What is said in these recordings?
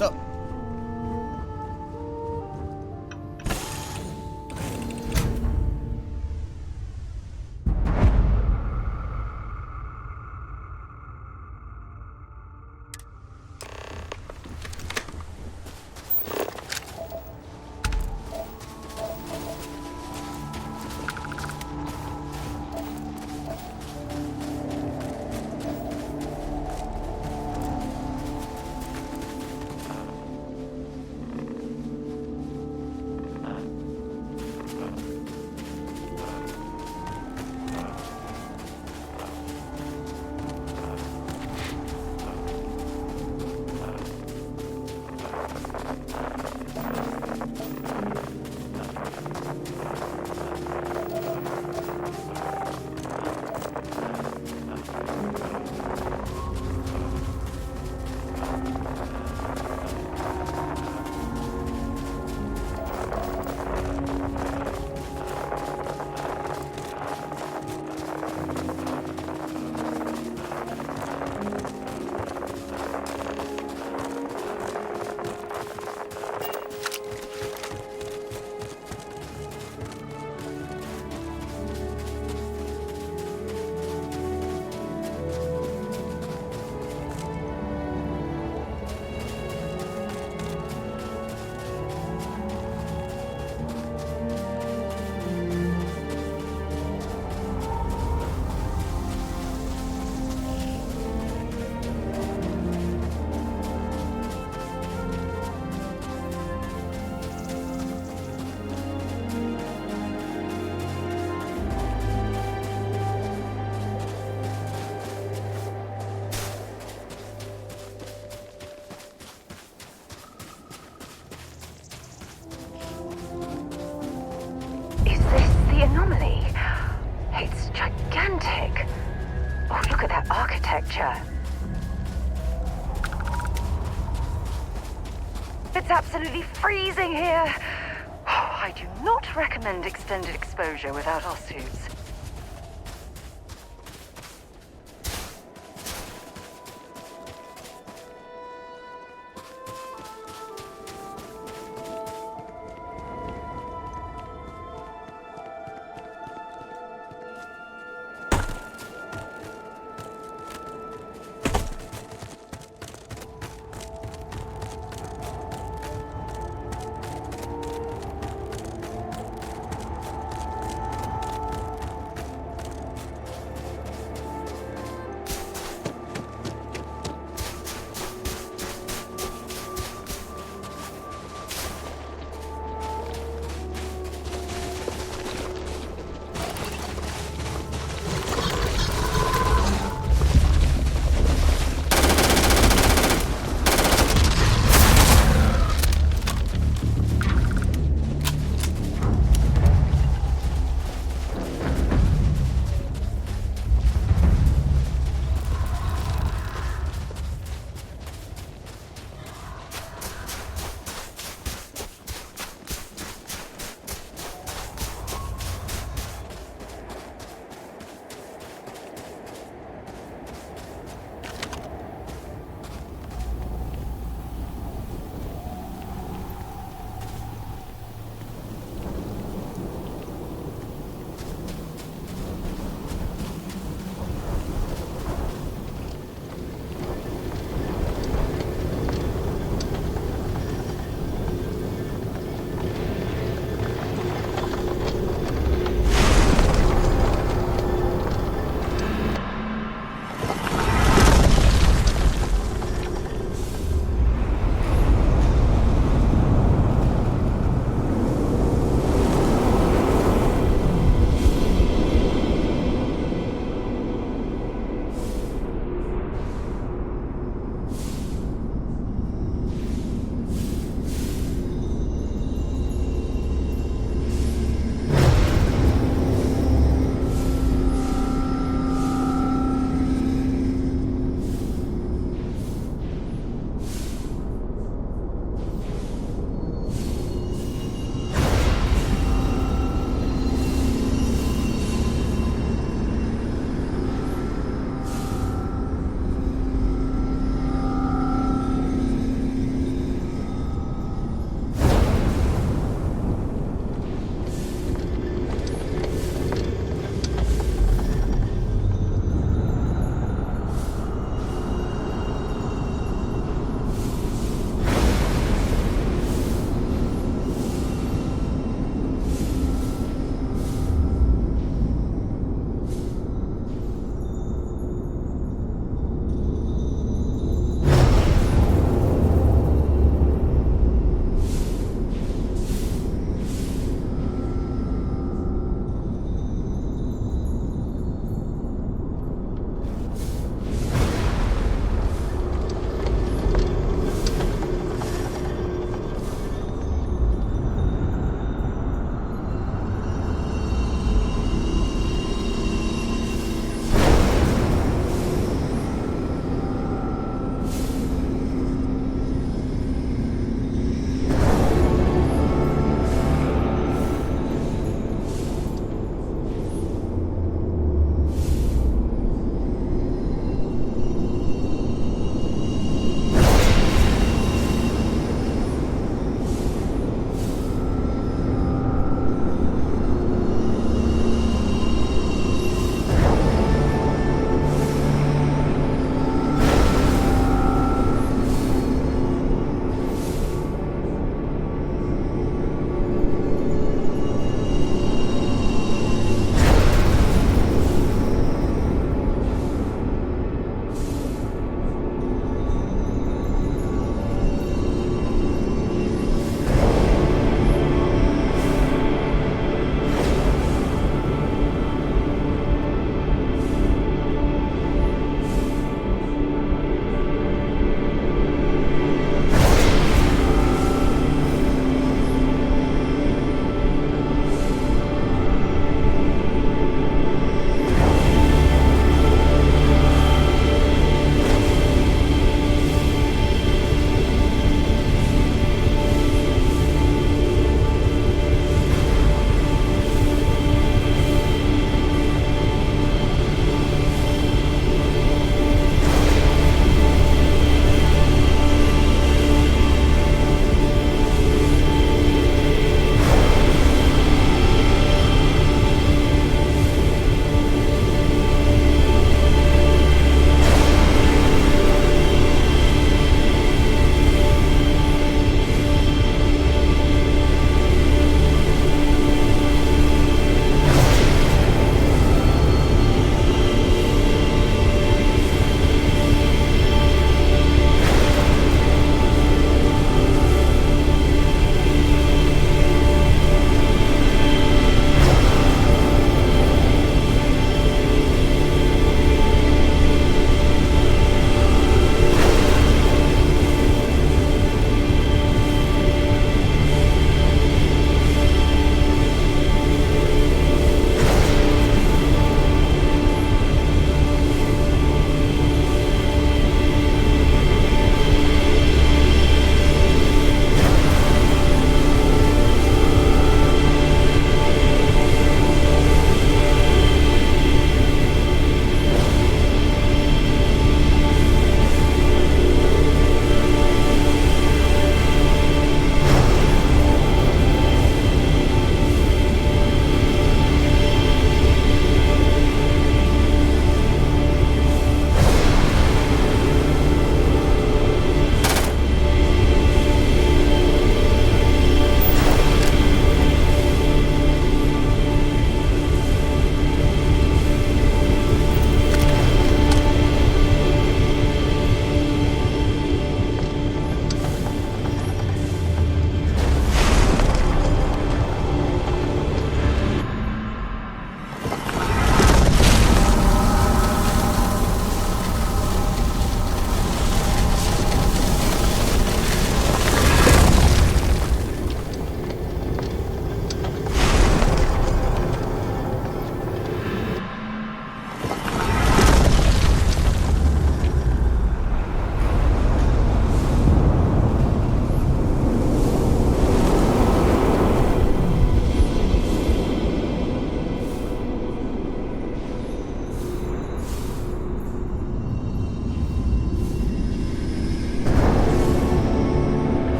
what's up. It's absolutely freezing here. Oh, I do not recommend extended exposure without our suits.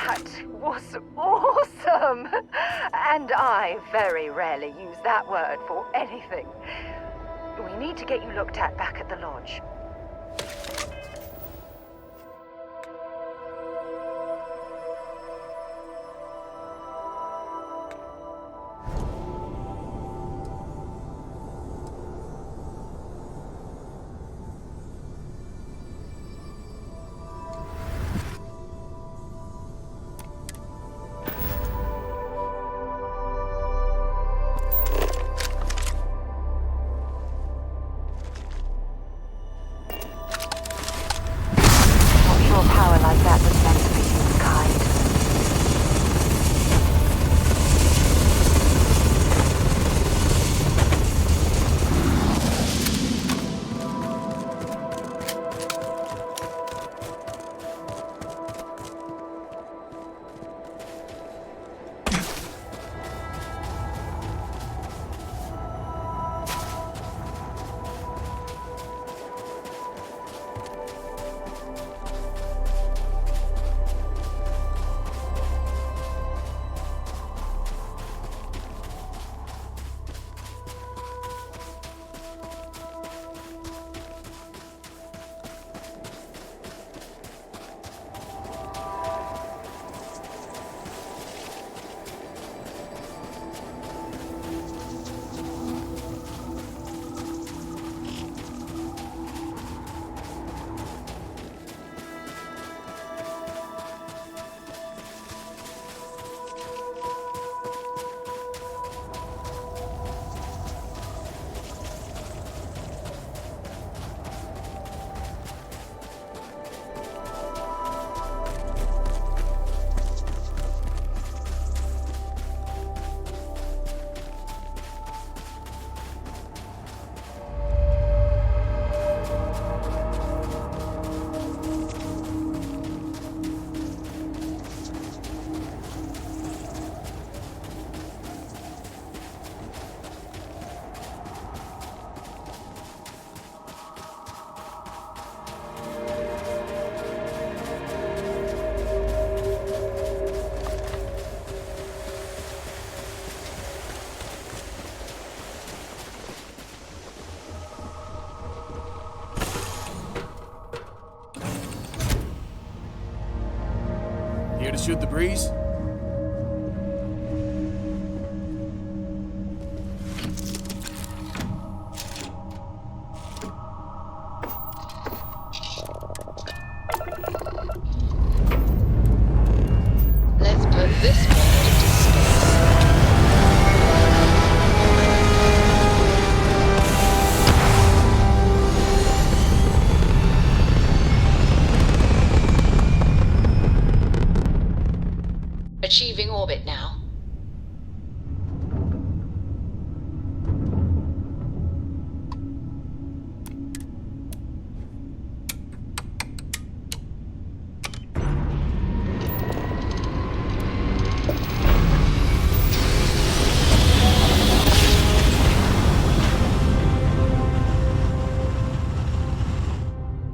That was awesome! And I very rarely use that word for anything. We need to get you looked at back at the lodge. Power like that was meant for humankind. Here to shoot the breeze? Let's put this one into space. Achieving orbit now.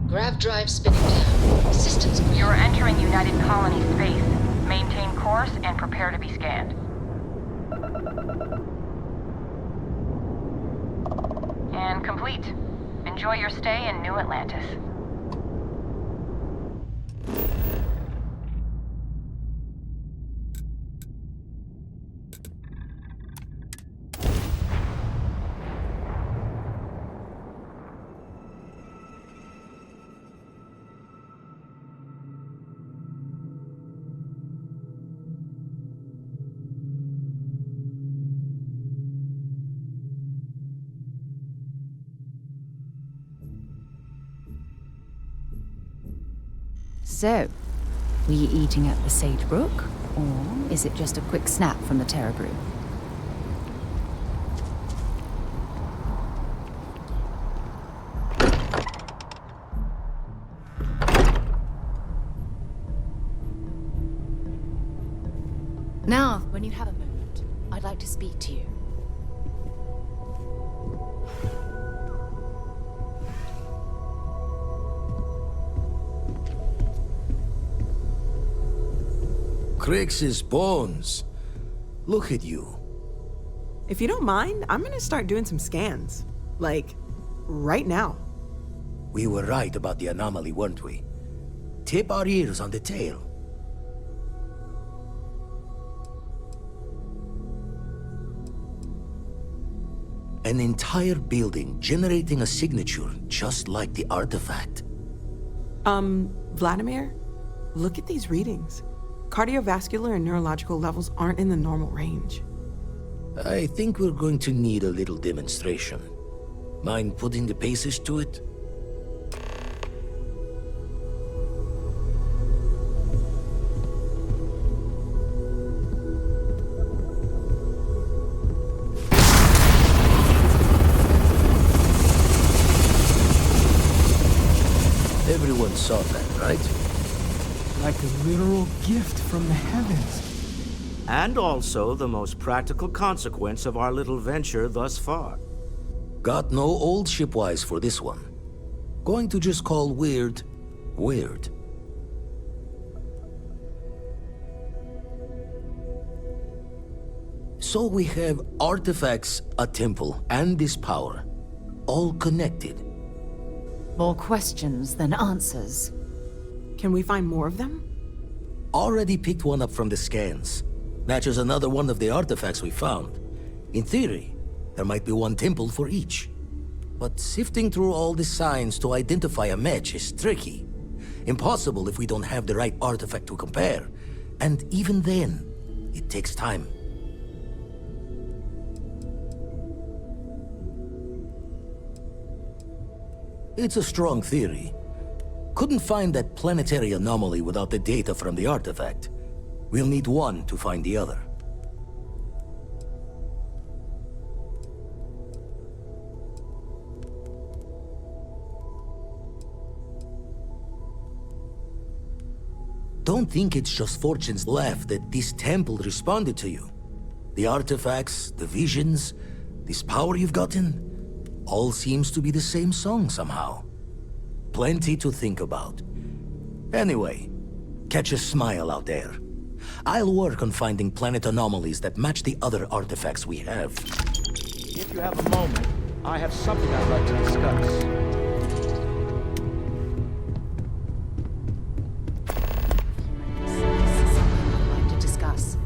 Grav drive spinning down. Systems. You're entering United Colony space. Maintain course and prepare to be scanned. And complete. Enjoy your stay in New Atlantis. So, were you eating at the Sagebrook, or is it just a quick snap from the Terra Brew? Now, when you have a moment, I'd like to speak to you. Crix's bones. Look at you. If you don't mind, I'm gonna start doing some scans. Like, right now. We were right about the anomaly, weren't we? Tip our ears on the tail. An entire building generating a signature just like the artifact. Vladimir, look at these readings. Cardiovascular and neurological levels aren't in the normal range. I think we're going to need a little demonstration. Mind putting the paces to it? Everyone saw that, right? Like a literal gift from the heavens. And also the most practical consequence of our little venture thus far. Got no old shipwise for this one. Going to just call weird, weird. So we have artifacts, a temple, and this power. All connected. More questions than answers. Can we find more of them? Already picked one up from the scans. Matches another one of the artifacts we found. In theory, there might be one temple for each. But sifting through all the signs to identify a match is tricky. Impossible if we don't have the right artifact to compare. And even then, it takes time. It's a strong theory. Couldn't find that planetary anomaly without the data from the artifact. We'll need one to find the other. Don't think it's just Fortune's laugh that this temple responded to you. The artifacts, the visions, this power you've gotten, all seems to be the same song somehow. Plenty to think about. Anyway, catch a smile out there. I'll work on finding planet anomalies that match the other artifacts we have. If you have a moment, I have something I'd like to discuss. Something to discuss.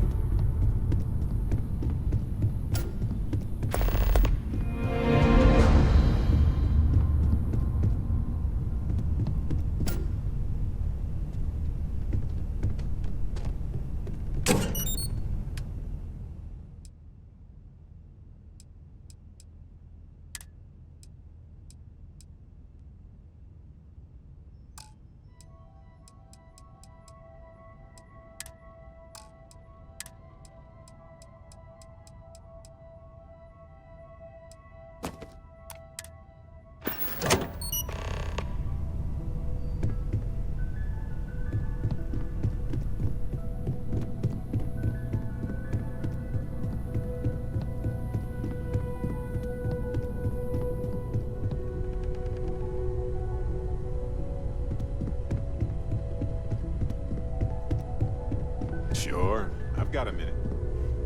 Sure, I've got a minute.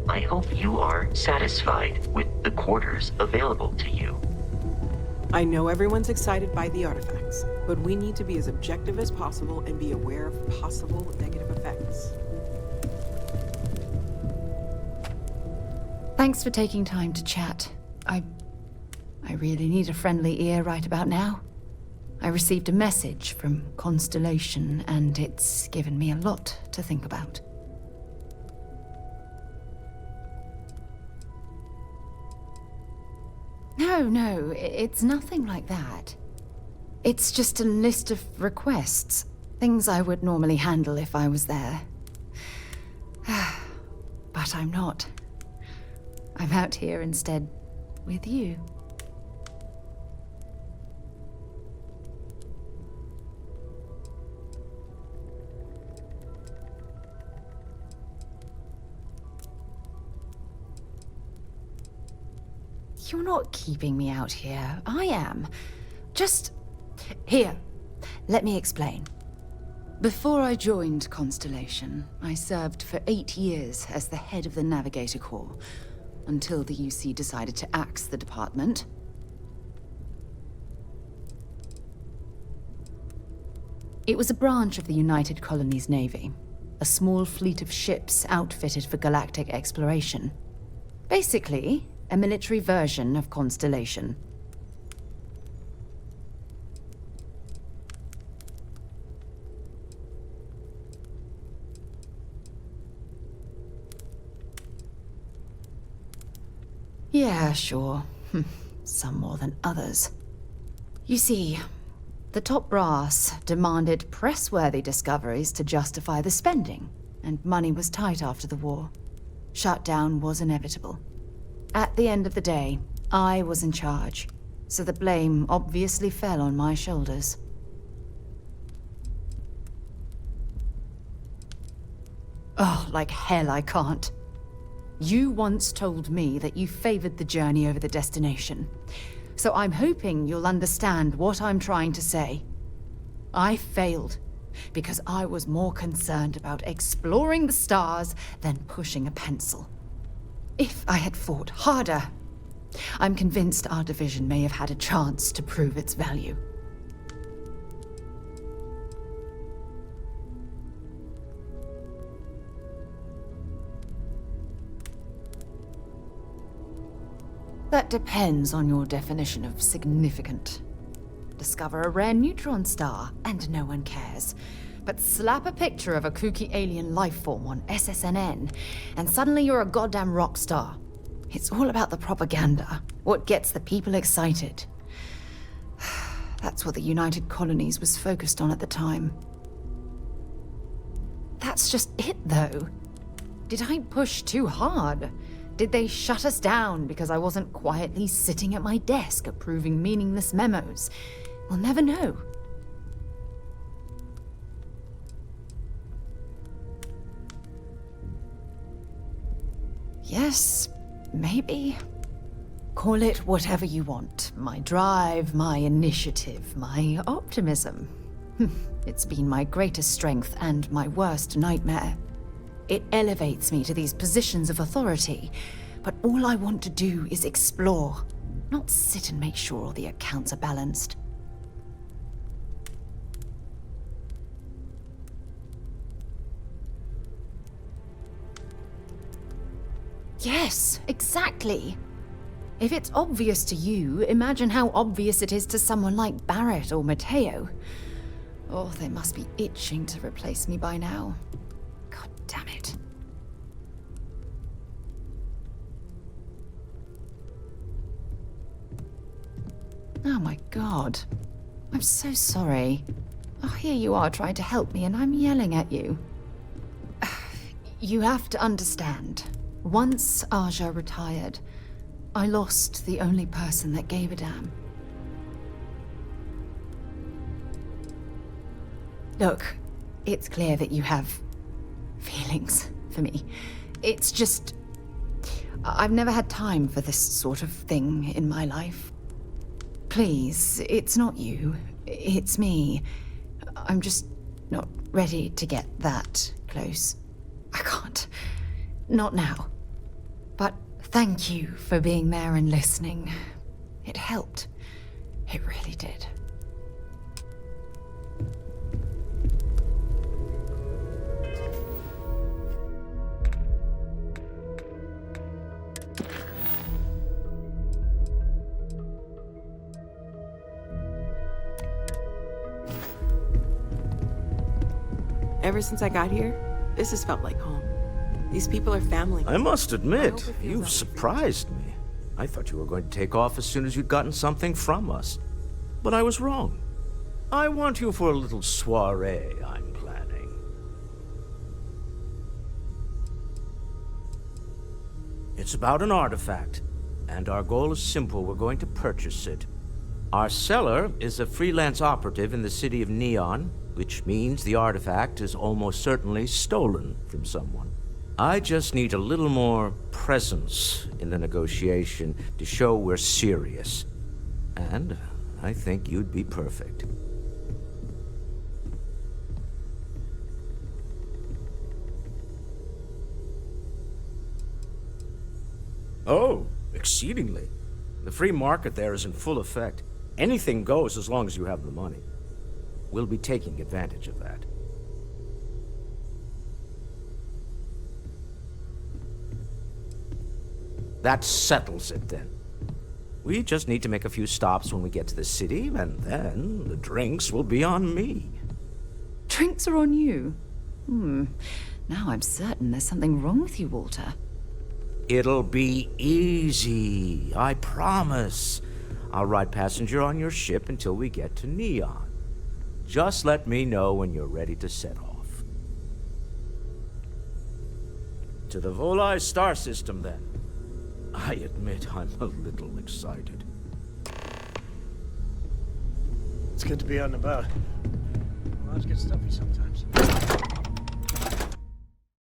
I hope you are satisfied with the quarters available to you. I know everyone's excited by the artifacts, but we need to be as objective as possible and be aware of possible negative effects. Thanks for taking time to chat. I really need a friendly ear right about now. I received a message from Constellation, and it's given me a lot to think about. No, it's nothing like that. It's just a list of requests. Things I would normally handle if I was there. But I'm not. I'm out here instead with you. You're not keeping me out here. I am. Just... Here. Let me explain. Before I joined Constellation, I served for 8 years as the head of the Navigator Corps, until the UC decided to axe the department. It was a branch of the United Colonies Navy, a small fleet of ships outfitted for galactic exploration. Basically, a military version of Constellation. Yeah, sure. Some more than others. You see, the top brass demanded press-worthy discoveries to justify the spending, and money was tight after the war. Shutdown was inevitable. At the end of the day, I was in charge, so the blame obviously fell on my shoulders. Oh, like hell I can't. You once told me that you favored the journey over the destination. So I'm hoping you'll understand what I'm trying to say. I failed because I was more concerned about exploring the stars than pushing a pencil. If I had fought harder, I'm convinced our division may have had a chance to prove its value. That depends on your definition of significant. Discover a rare neutron star, and no one cares. But slap a picture of a kooky alien lifeform on SSNN, and suddenly you're a goddamn rock star. It's all about the propaganda, what gets the people excited. That's what the United Colonies was focused on at the time. That's just it, though. Did I push too hard? Did they shut us down because I wasn't quietly sitting at my desk approving meaningless memos? We'll never know. Yes, maybe. Call it whatever you want. My drive, my initiative, my optimism. It's been my greatest strength and my worst nightmare. It elevates me to these positions of authority, but all I want to do is explore, not sit and make sure all the accounts are balanced. Yes, exactly. If it's obvious to you, imagine how obvious it is to someone like Barrett or Mateo. Oh, they must be itching to replace me by now. God damn it. Oh my god. I'm so sorry. Oh, here you are trying to help me and I'm yelling at you. You have to understand. Once Aja retired, I lost the only person that gave a damn. Look, it's clear that you have feelings for me. It's just... I've never had time for this sort of thing in my life. Please, it's not you. It's me. I'm just not ready to get that close. I can't. Not now. But thank you for being there and listening. It helped. It really did. Ever since I got here, this has felt like home. These people are family. I must admit, I hope it feels you've that way. surprised me. I thought you were going to take off as soon as you'd gotten something from us. But I was wrong. I want you for a little soiree I'm planning. It's about an artifact, and our goal is simple. We're going to purchase it. Our seller is a freelance operative in the city of Neon, which means the artifact is almost certainly stolen from someone. I just need a little more presence in the negotiation to show we're serious. And I think you'd be perfect. Oh, exceedingly. The free market there is in full effect. Anything goes as long as you have the money. We'll be taking advantage of that. That settles it then. We just need to make a few stops when we get to the city, and then the drinks will be on me. Drinks are on you? Now I'm certain there's something wrong with you, Walter. It'll be easy, I promise. I'll ride passenger on your ship until we get to Neon. Just let me know when you're ready to set off. To the Volai star system, then. I admit I'm a little excited. It's good to be on the boat. Lives get stuffy sometimes.